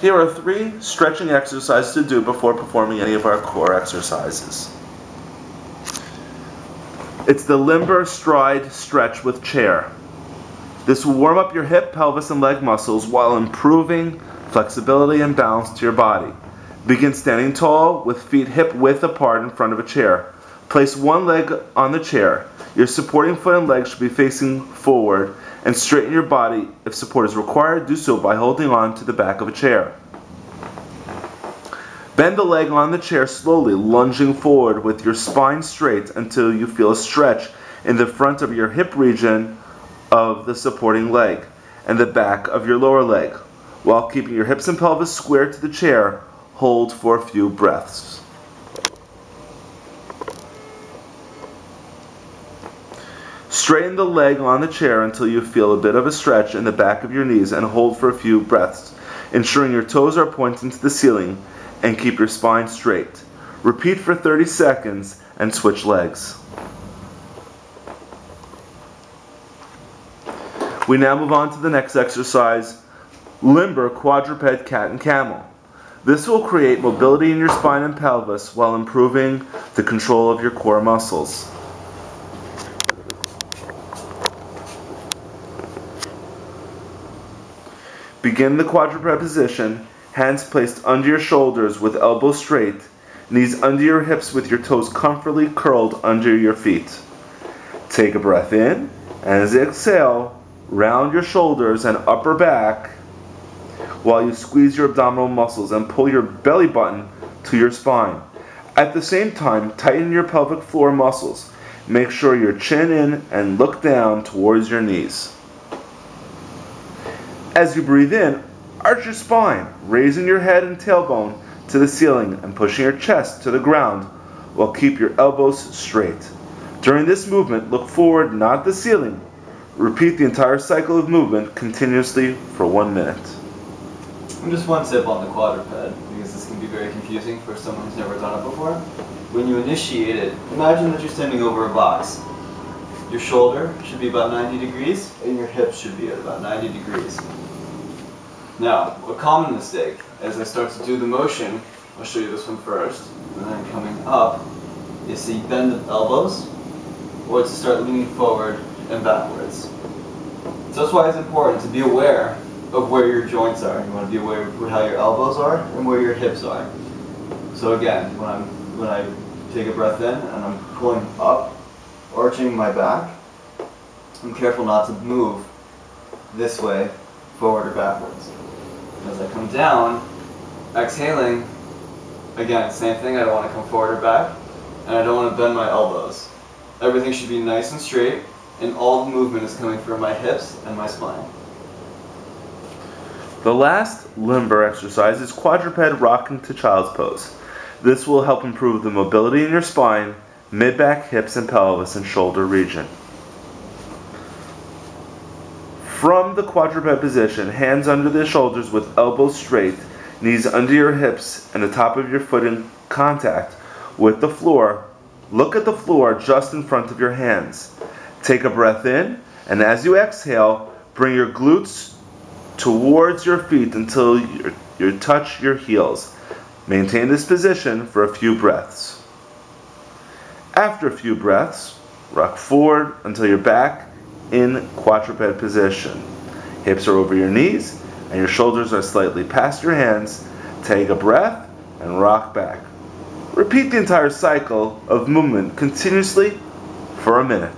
Here are 3 stretching exercises to do before performing any of our core exercises. It's the limber stride stretch with chair. This will warm up your hip, pelvis, and leg muscles while improving flexibility and balance to your body. Begin standing tall with feet hip width apart in front of a chair. Place one leg on the chair. Your supporting foot and leg should be facing forward, and straighten your body. If support is required, do so by holding on to the back of a chair. Bend the leg on the chair slowly, lunging forward with your spine straight until you feel a stretch in the front of your hip region of the supporting leg and the back of your lower leg. While keeping your hips and pelvis square to the chair, hold for a few breaths. Straighten the leg on the chair until you feel a bit of a stretch in the back of your knees and hold for a few breaths, ensuring your toes are pointing to the ceiling, and keep your spine straight. Repeat for 30 seconds and switch legs. We now move on to the next exercise, limber quadruped cat and camel. This will create mobility in your spine and pelvis while improving the control of your core muscles. Begin the quadruped position, hands placed under your shoulders with elbows straight, knees under your hips with your toes comfortably curled under your feet. Take a breath in, and as you exhale, round your shoulders and upper back while you squeeze your abdominal muscles and pull your belly button to your spine. At the same time, tighten your pelvic floor muscles. Make sure your chin in and look down towards your knees. As you breathe in, arch your spine, raising your head and tailbone to the ceiling and pushing your chest to the ground while keep your elbows straight. During this movement, look forward, not the ceiling. Repeat the entire cycle of movement continuously for 1 minute. And just one tip on the quadruped, because this can be very confusing for someone who's never done it before. When you initiate it, imagine that you're standing over a box. Your shoulder should be about 90 degrees, and your hips should be at about 90 degrees. Now, a common mistake, as I start to do the motion, I'll show you this one first, and then coming up, is to bend the elbows, or to start leaning forward and backwards. So that's why it's important to be aware of where your joints are. You want to be aware of how your elbows are and where your hips are. So again, when I take a breath in and I'm pulling up, arching my back, I'm careful not to move this way, forward or backwards. As I come down, exhaling, again, same thing, I don't want to come forward or back, and I don't want to bend my elbows. Everything should be nice and straight, and all the movement is coming from my hips and my spine. The last limber exercise is quadruped rocking to child's pose. This will help improve the mobility in your spine, mid-back, hips, and pelvis and shoulder region. From the quadruped position, hands under the shoulders with elbows straight, knees under your hips, and the top of your foot in contact with the floor. Look at the floor just in front of your hands. Take a breath in, and as you exhale, bring your glutes towards your feet until you touch your heels. Maintain this position for a few breaths. After a few breaths, rock forward until you're back in quadruped position. Hips are over your knees and your shoulders are slightly past your hands. Take a breath and rock back. Repeat the entire cycle of movement continuously for a minute.